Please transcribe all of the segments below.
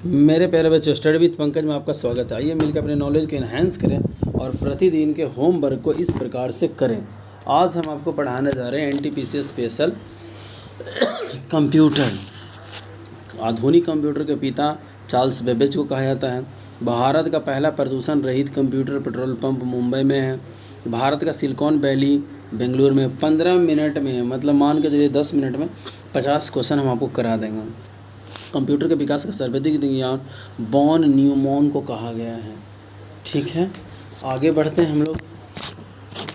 मेरे प्यारे बच्चों, स्टडी विद पंकज में आपका स्वागत है। आइए मिलकर अपने नॉलेज को इन्हेंस करें और प्रतिदिन के होमवर्क को इस प्रकार से करें। आज हम आपको पढ़ाने जा रहे हैं एनटीपीसी स्पेशल कंप्यूटर। आधुनिक कंप्यूटर के पिता चार्ल्स बेबेज को कहा जाता है। भारत का पहला प्रदूषण रहित कंप्यूटर पेट्रोल पंप मुंबई में है। भारत का सिलिकॉन वैली बेंगलुरु में। 15 मिनट में, मतलब मान के चलिए 10 मिनट में 50 क्वेश्चन हम आपको करा देंगे। कंप्यूटर के विकास का सर्वाधिक विज्ञान वॉन न्यूमैन को कहा गया है। ठीक है, आगे बढ़ते हैं हम लोग,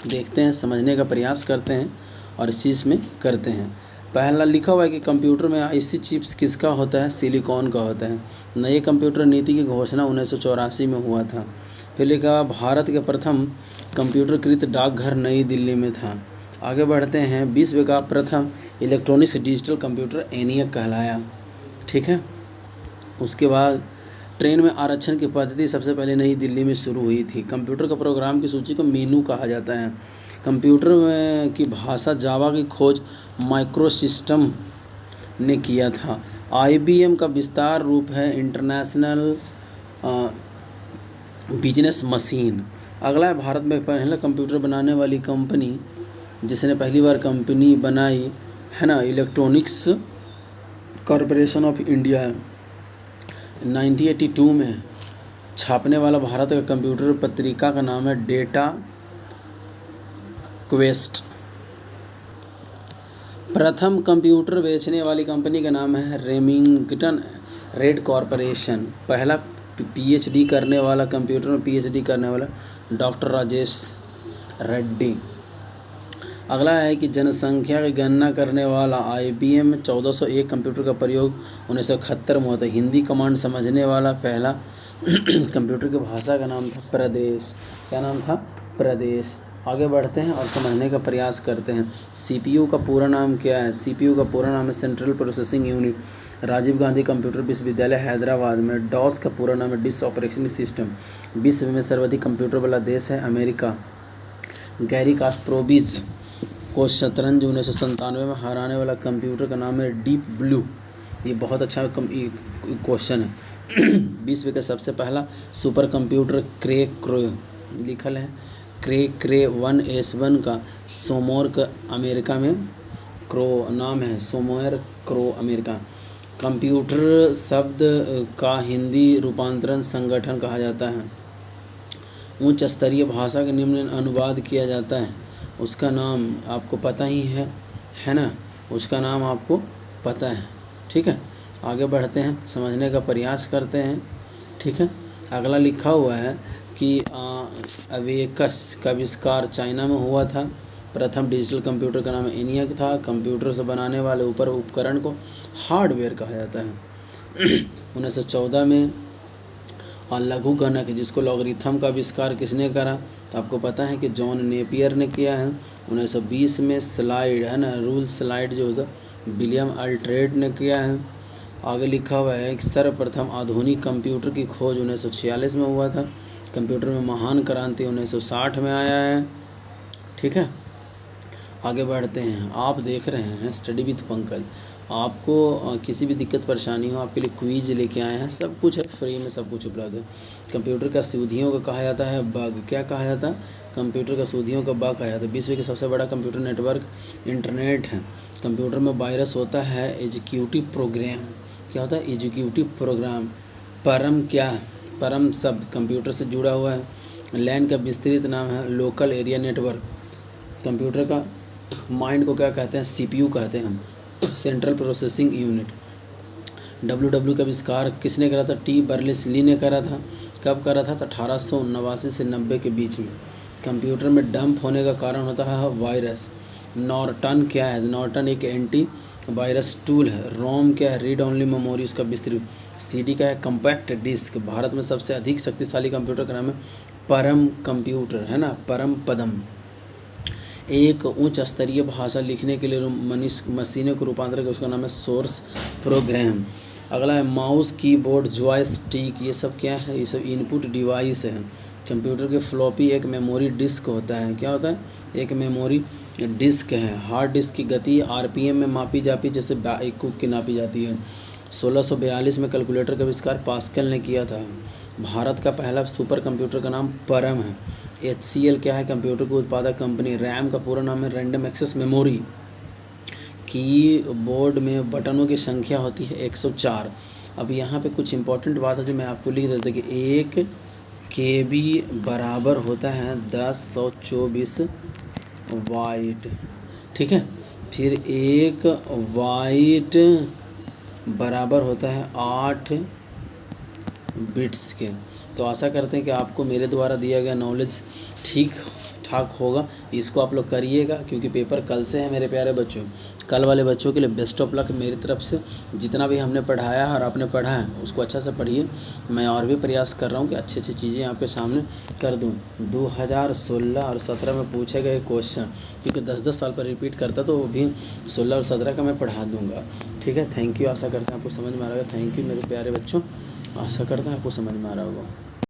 देखते हैं, समझने का प्रयास करते हैं और इस चीज़ में करते हैं। पहला लिखा हुआ है कि कंप्यूटर में आईसी चिप्स किसका होता है? सिलिकॉन का होता है। नए कंप्यूटर नीति की घोषणा 1984 में हुआ था। फिर लिखा भारत के प्रथम कंप्यूटरकृत डाकघर नई दिल्ली में था। आगे बढ़ते हैं, विश्व का प्रथम इलेक्ट्रॉनिक्स डिजिटल कंप्यूटर ENIAC कहलाया। ठीक है, उसके बाद ट्रेन में आरक्षण की पद्धति सबसे पहले नई दिल्ली में शुरू हुई थी। कंप्यूटर का प्रोग्राम की सूची को मेनू कहा जाता है। कंप्यूटर में की भाषा जावा की खोज माइक्रोसिस्टम ने किया था। IBM का विस्तार रूप है इंटरनेशनल बिजनेस मशीन। अगला है, भारत में पहला कंप्यूटर बनाने वाली कंपनी जिसने पहली बार कंपनी बनाई है ना, इलेक्ट्रॉनिक्स कॉरपोरेशन ऑफ इंडिया है। 1982 में छापने वाला भारत का कंप्यूटर पत्रिका का नाम है डेटा क्वेस्ट। प्रथम कंप्यूटर बेचने वाली कंपनी का नाम है रेमिंगटन रेड कॉरपोरेशन। पहला PhD करने वाला, कंप्यूटर में PhD करने वाला डॉक्टर राजेश रेड्डी। अगला है कि जनसंख्या की गणना करने वाला IBM 1401 कंप्यूटर का प्रयोग 1971 में होता है। हिंदी कमांड समझने वाला पहला कंप्यूटर की भाषा का नाम था प्रदेश। क्या नाम था? प्रदेश। आगे बढ़ते हैं और समझने का प्रयास करते हैं। CPU का पूरा नाम क्या है? CPU का पूरा नाम है central processing unit, Rajiv Gandhi computer विश्वविद्यालय हैदराबाद में। DOS का पूरा नाम है डिस्क ऑपरेटिंग सिस्टम। विश्व में सर्वाधिक कंप्यूटर वाला देश है अमेरिका। गैरी कास्परोविच को शतरंज 1997 में हराने वाला कंप्यूटर का नाम है डीप ब्लू। ये बहुत अच्छा क्वेश्चन है। विश्व का सबसे पहला सुपर कंप्यूटर क्रे लिखल है क्रे 1S1 का सोमोर्क अमेरिका में क्रो नाम है, सोमोर क्रो अमेरिका। कंप्यूटर शब्द का हिंदी रूपांतरण संगठन कहा जाता है। उच्च स्तरीय भाषा का निम्न अनुवाद किया जाता है, उसका नाम आपको पता ही है ना, उसका नाम आपको पता है। ठीक है, आगे बढ़ते हैं, समझने का प्रयास करते हैं। ठीक है, अगला लिखा हुआ है कि अवेकस का आविष्कार चाइना में हुआ था। प्रथम डिजिटल कंप्यूटर का नाम ENIAC था। कंप्यूटर से बनाने वाले ऊपर उपकरण को हार्डवेयर कहा जाता है। 1914 में और लघु गणक जिसको लॉगरिथम का आविष्कार किसने करा? तो आपको पता है कि जॉन नेपियर ने किया है। 1920 में स्लाइड है ना, रूल स्लाइड जो होता विलियम अल्ट्रेड ने किया है। आगे लिखा हुआ है कि सर्वप्रथम आधुनिक कंप्यूटर की खोज 1946 में हुआ था। कंप्यूटर में महान क्रांति 1960 में आया है। ठीक है, आगे बढ़ते हैं। आप देख रहे हैं स्टडी विद पंकज। आपको किसी भी दिक्कत परेशानी हो, आपके लिए क्विज लेके आए हैं, सब कुछ है, फ्री में सब कुछ उपलब्ध है। कंप्यूटर का सूदियों का कहा जाता है बग। क्या कहा जाता है? कंप्यूटर का सूदियों का बग कहा जाता है। विश्व का सबसे बड़ा कंप्यूटर नेटवर्क इंटरनेट है। कंप्यूटर में वायरस होता है एग्जीक्यूटिव प्रोग्राम। क्या होता है? Executive program. परम क्या है? परम शब्द कंप्यूटर से जुड़ा हुआ है। लैन का विस्तृत नाम है लोकल एरिया नेटवर्क। कंप्यूटर का माइंड को क्या कहते हैं? CPU कहते हैं हम, सेंट्रल प्रोसेसिंग यूनिट। WW का आविष्कार किसने करा था? T बर्नर्स-ली ने करा था। कब करा था? तो 1889 से 90 के बीच में। कंप्यूटर में डंप होने का कारण होता है वायरस। नॉर्टन क्या है? नॉर्टन एक एंटी वायरस टूल है। रोम क्या है? रीड ओनली मेमोरी, उसका विस्तृत। CD क्या है? Compact disc. भारत में सबसे अधिक शक्तिशाली कंप्यूटर का नाम है परम कंप्यूटर, है ना, परम पदम। एक उच्च स्तरीय भाषा लिखने के लिए मशीनों को रूपांतर करके उसका नाम है सोर्स प्रोग्राम। अगला है माउस, कीबोर्ड, जॉयस्टिक, ये सब क्या है? ये सब इनपुट डिवाइस है। कंप्यूटर के फ्लॉपी एक मेमोरी डिस्क होता है। क्या होता है? एक मेमोरी डिस्क है। हार्ड डिस्क की गति RPM में मापी जाती है, जैसे बाइक की नापी जाती है। 1642 में कैलकुलेटर का आविष्कार पास्कल ने किया था। भारत का पहला सुपर कंप्यूटर का नाम परम है। HCL क्या है? कंप्यूटर को उत्पादक कंपनी। रैम का पूरा नाम है रैंडम एक्सेस मेमोरी। कीबोर्ड में बटनों की संख्या होती है 104। अब यहाँ पे कुछ इंपॉर्टेंट बात है जो मैं आपको लिख देता कि 1 KB बराबर होता है 1024 वाइट, ठीक है। फिर 1 वाइट बराबर होता है 8 बिट्स के। तो आशा करते हैं कि आपको मेरे द्वारा दिया गया नॉलेज ठीक ठाक होगा। इसको आप लोग करिएगा क्योंकि पेपर कल से है मेरे प्यारे बच्चों। कल वाले बच्चों के लिए बेस्ट ऑफ लक मेरी तरफ से। जितना भी हमने पढ़ाया है और आपने पढ़ा है उसको अच्छा से पढ़िए। मैं और भी प्रयास कर रहा हूँ कि अच्छी अच्छी चीज़ें आपके सामने कर दूँ। 2016 और 17 में पूछे गए क्वेश्चन क्योंकि 10-10 साल पर रिपीट करता तो वो भी 16 और 17 का मैं पढ़ा दूँगा, ठीक है। Thank you. आशा करते हैं आपको समझ में आ रहा होगा। थैंक यू मेरे प्यारे बच्चों। आशा करता हूँ आपको समझ में आ रहा होगा।